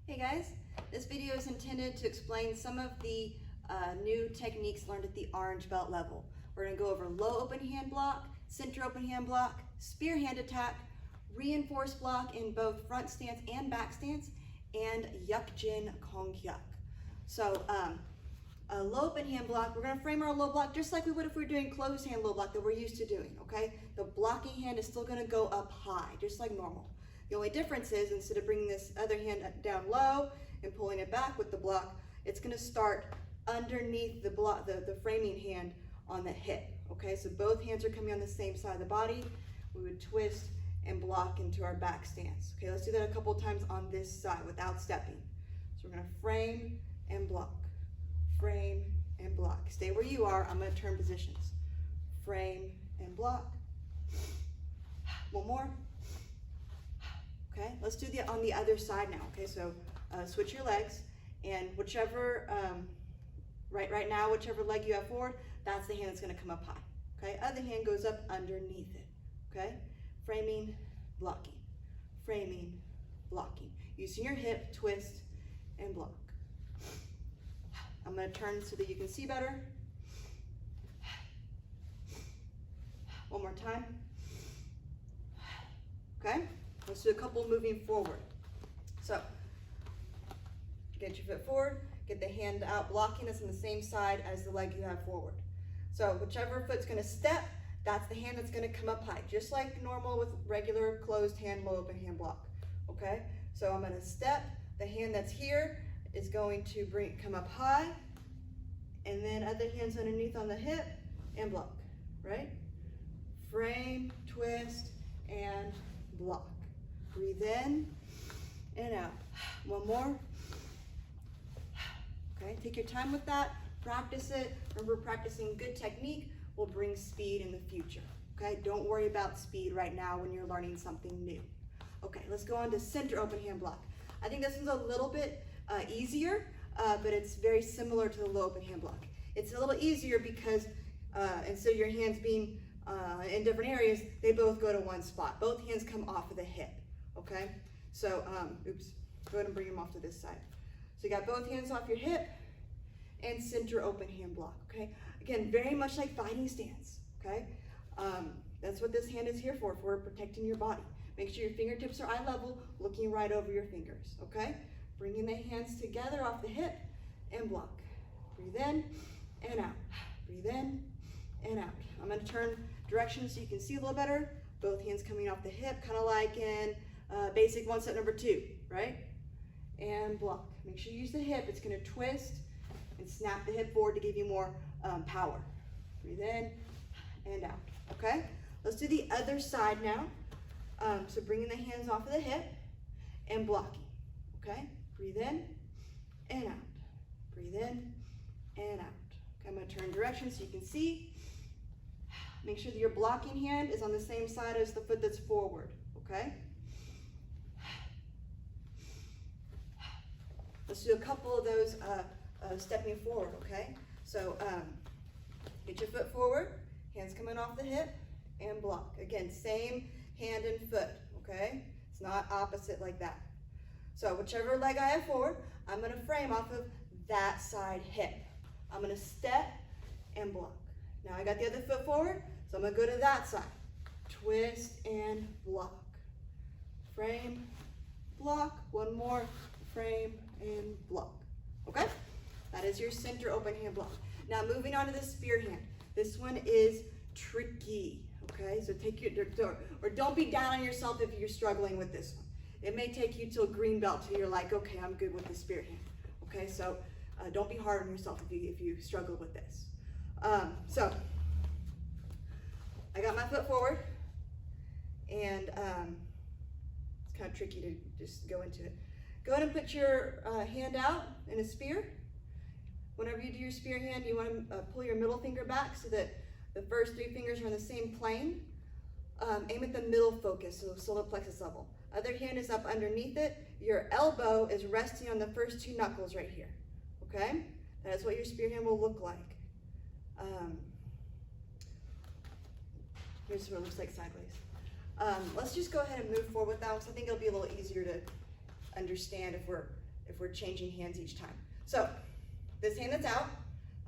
Hey guys, this video is intended to explain some of the new techniques learned at the orange belt level. We're going to go over low open hand block, center open hand block, spear hand attack, reinforced block in both front stance and back stance, and Yuk Jin Kong Kyuk. So a low open hand block, we're going to frame our low block just like we would if we were doing closed hand low block that we're used to doing, okay? The blocking hand is still going to go up high, just like normal. The only difference is instead of bringing this other hand down low and pulling it back with the block, it's going to start underneath the block, the framing hand on the hip. Okay, so both hands are coming on the same side of the body. We would twist and block into our back stance. Okay, let's do that a couple times on this side without stepping. So we're going to frame and block, frame and block. Stay where you are. I'm going to turn positions. Frame and block. One more. Okay, let's do on the other side now. Okay, so switch your legs, and whichever, right now, whichever leg you have forward, that's the hand that's going to come up high. Okay, other hand goes up underneath it. Okay, framing, blocking, framing, blocking. Using your hip, twist, and block. I'm going to turn so that you can see better. One more time. Okay. Let's do a couple moving forward. So, get your foot forward, get the hand out, blocking this on the same side as the leg you have forward. So, whichever foot's gonna step, that's the hand that's gonna come up high, just like normal with regular closed hand, low open hand block, okay? So I'm gonna step, the hand that's here is going to come up high, and then other hand's underneath on the hip, and block, right? Frame, twist, and block. Breathe in and out. One more. Okay, take your time with that. Practice it. Remember, practicing good technique will bring speed in the future. Okay, don't worry about speed right now when you're learning something new. Okay, let's go on to center open hand block. I think this one's a little bit easier, but it's very similar to the low open hand block. It's a little easier because instead of your hands being in different areas, they both go to one spot. Both hands come off of the hip. Okay, so, oops, go ahead and bring them off to this side. So you got both hands off your hip and center open hand block, okay? Again, very much like fighting stance, okay? That's what this hand is here for protecting your body. Make sure your fingertips are eye level, looking right over your fingers, okay? Bringing the hands together off the hip and block. Breathe in and out, breathe in and out. I'm gonna turn direction so you can see a little better. Both hands coming off the hip, kind of like in basic one set number 2, right? And block. Make sure you use the hip. It's going to twist and snap the hip forward to give you more power. Breathe in and out. Okay? Let's do the other side now. So bringing the hands off of the hip and blocking. Okay? Breathe in and out. Breathe in and out. Okay, I'm going to turn direction so you can see. Make sure that your blocking hand is on the same side as the foot that's forward. Okay? Let's do a couple of those stepping forward, okay? So get your foot forward, hands coming off the hip, and block. Again, same hand and foot, okay? It's not opposite like that. So whichever leg I have forward, I'm going to frame off of that side hip. I'm going to step and block. Now I got the other foot forward, so I'm going to go to that side. Twist and block. Frame, block. One more, frame, and block. Okay? That is your center open hand block. Now moving on to the spear hand. This one is tricky. Okay? So take your, or don't be down on yourself if you're struggling with this one. It may take you to a green belt till you're like, okay, I'm good with the spear hand. Okay? So don't be hard on yourself if you struggle with this. So I got my foot forward, and it's kind of tricky to just go into it. Go ahead and put your hand out in a spear. Whenever you do your spear hand, you want to pull your middle finger back so that the first 3 fingers are on the same plane. Aim at the middle focus, so solar plexus level. Other hand is up underneath it. Your elbow is resting on the first 2 knuckles right here. Okay? That is what your spear hand will look like. Here's what it looks like sideways. Let's just go ahead and move forward with that, because I think it'll be a little easier to understand if we're if we're changing hands each time. So this hand that's out,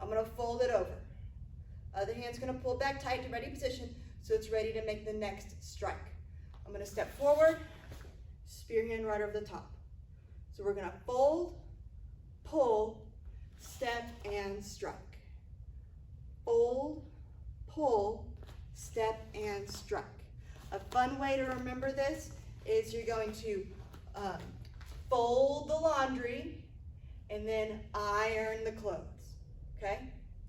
I'm gonna fold it over. Other hand's gonna pull back tight to ready position so it's ready to make the next strike. I'm gonna step forward, spear hand right over the top. So we're gonna fold, pull, step, and strike. Fold, pull, step, and strike. A fun way to remember this is you're going to fold the laundry and then iron the clothes, okay?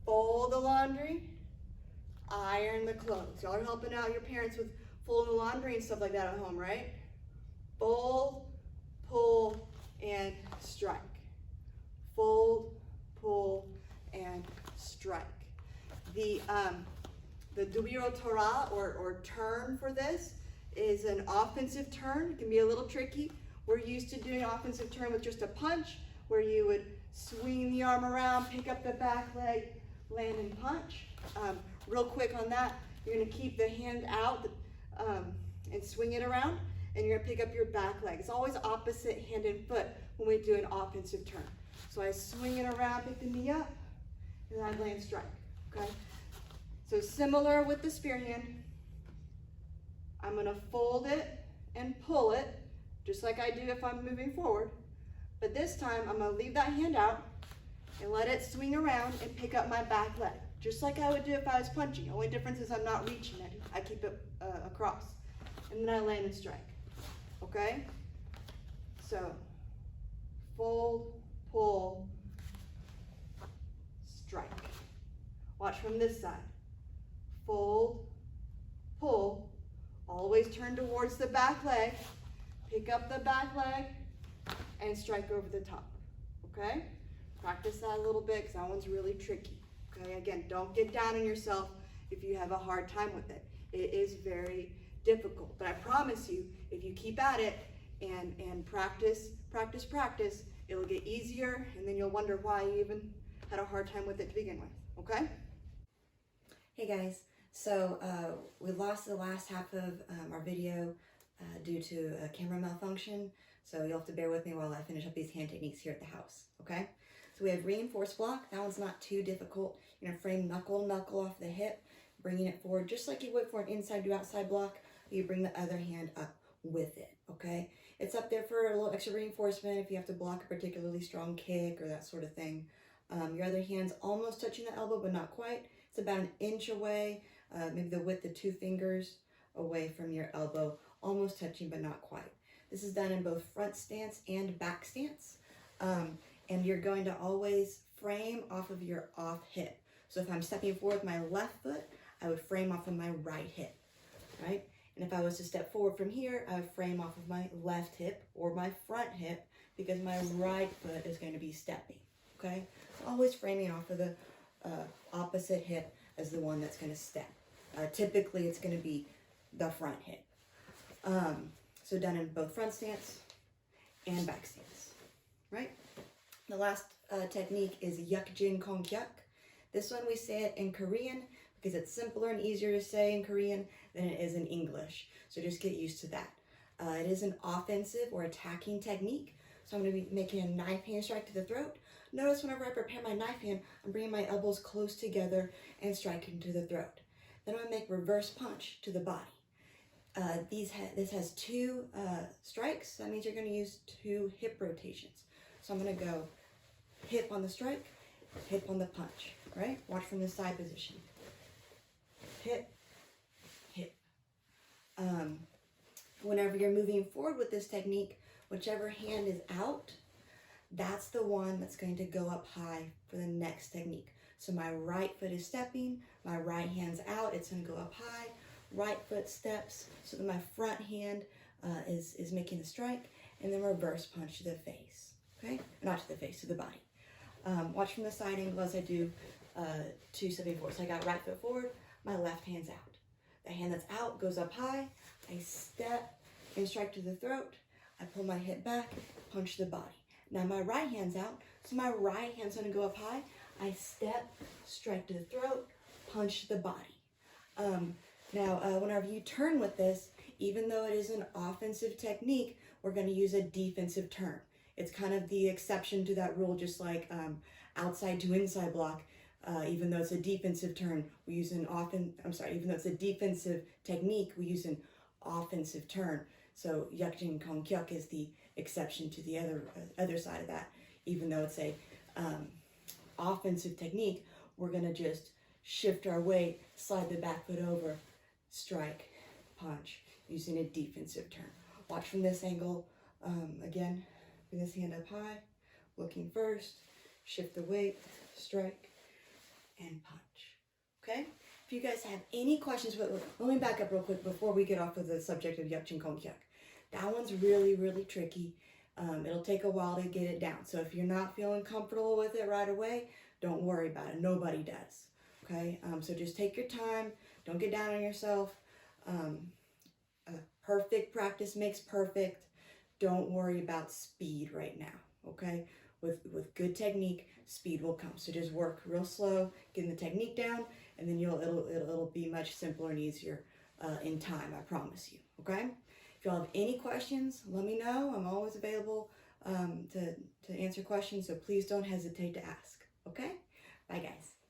Fold the laundry, iron the clothes. Y'all are helping out your parents with folding the laundry and stuff like that at home, right? Fold, pull, and strike. Fold, pull, and strike. The Dubiro Torah, or turn for this, is an offensive turn. It can be a little tricky. We're used to doing offensive turn with just a punch, where you would swing the arm around, pick up the back leg, land and punch. Real quick on that, you're gonna keep the hand out and swing it around, and you're gonna pick up your back leg. It's always opposite hand and foot when we do an offensive turn. So I swing it around, pick the knee up, and then I land strike, okay? So similar with the spear hand, I'm gonna fold it and pull it, just like I do if I'm moving forward. But this time, I'm gonna leave that hand out and let it swing around and pick up my back leg, just like I would do if I was punching. The only difference is I'm not reaching it. I keep it across. And then I land and strike, okay? So, fold, pull, strike. Watch from this side. Fold, pull, always turn towards the back leg, pick up the back leg, and strike over the top, okay? Practice that a little bit because that one's really tricky, okay? Again, don't get down on yourself if you have a hard time with it. It is very difficult, but I promise you, if you keep at it and practice, it'll get easier, and then you'll wonder why you even had a hard time with it to begin with, okay? Hey guys, so we lost the last half of our video due to a camera malfunction, so you'll have to bear with me while I finish up these hand techniques here at the house, okay? So we have reinforced block. That one's not too difficult. You're gonna frame knuckle to knuckle off the hip, bringing it forward just like you would for an inside to outside block. You bring the other hand up with it, okay? It's up there for a little extra reinforcement if you have to block a particularly strong kick or that sort of thing. Your other hand's almost touching the elbow, but not quite. It's about an inch away, maybe the width of 2 fingers away from your elbow, almost touching, but not quite. This is done in both front stance and back stance. And you're going to always frame off of your off hip. So if I'm stepping forward with my left foot, I would frame off of my right hip, right? And if I was to step forward from here, I would frame off of my left hip or my front hip because my right foot is going to be stepping, okay? So always framing off of the opposite hip as the one that's going to step. Typically, it's going to be the front hip. So done in both front stance and back stance, right? The last technique is Yuk Jin Kong Kyuk. This one we say it in Korean because it's simpler and easier to say in Korean than it is in English. So just get used to that. It is an offensive or attacking technique. So I'm going to be making a knife hand strike to the throat. Notice whenever I prepare my knife hand, I'm bringing my elbows close together and striking to the throat. Then I'm going to make reverse punch to the body. This has 2 strikes. That means you're going to use 2 hip rotations. So I'm going to go hip on the strike, hip on the punch, right? Watch from the side position. Hip, hip. Whenever you're moving forward with this technique, whichever hand is out, that's the one that's going to go up high for the next technique. So my right foot is stepping, my right hand's out, it's going to go up high, right foot steps, so that my front hand is making the strike, and then reverse punch to the face, okay? Not to the face, to the body. Watch from the side angle as I do 2 stepping forward. So I got right foot forward, my left hand's out. The hand that's out goes up high, I step and strike to the throat, I pull my hip back, punch the body. Now my right hand's out, so my right hand's gonna go up high, I step, strike to the throat, punch the body. Now, whenever you turn with this, even though it is an offensive technique, we're going to use a defensive turn. It's kind of the exception to that rule, just like outside to inside block. Even though it's a defensive turn, we use an even though it's a defensive technique, we use an offensive turn. So Yakjin Kong Kyuk is the exception to the other side of that. Even though it's a offensive technique, we're gonna just shift our weight, slide the back foot over, strike, punch, using a defensive turn. Watch from this angle. Again, bring this hand up high, looking first, shift the weight, strike, and punch. Okay? If you guys have any questions, let me back up real quick before we get off of the subject of Yakjin Kong Kyuk. That one's really, really tricky. It'll take a while to get it down. So if you're not feeling comfortable with it right away, don't worry about it. Nobody does. Okay? So just take your time. Don't get down on yourself. Perfect practice makes perfect. Don't worry about speed right now. Okay? With good technique, speed will come. So just work real slow, getting the technique down, and then it'll be much simpler and easier in time. I promise you. Okay? If y'all have any questions, let me know. I'm always available to answer questions, so please don't hesitate to ask. Okay? Bye, guys.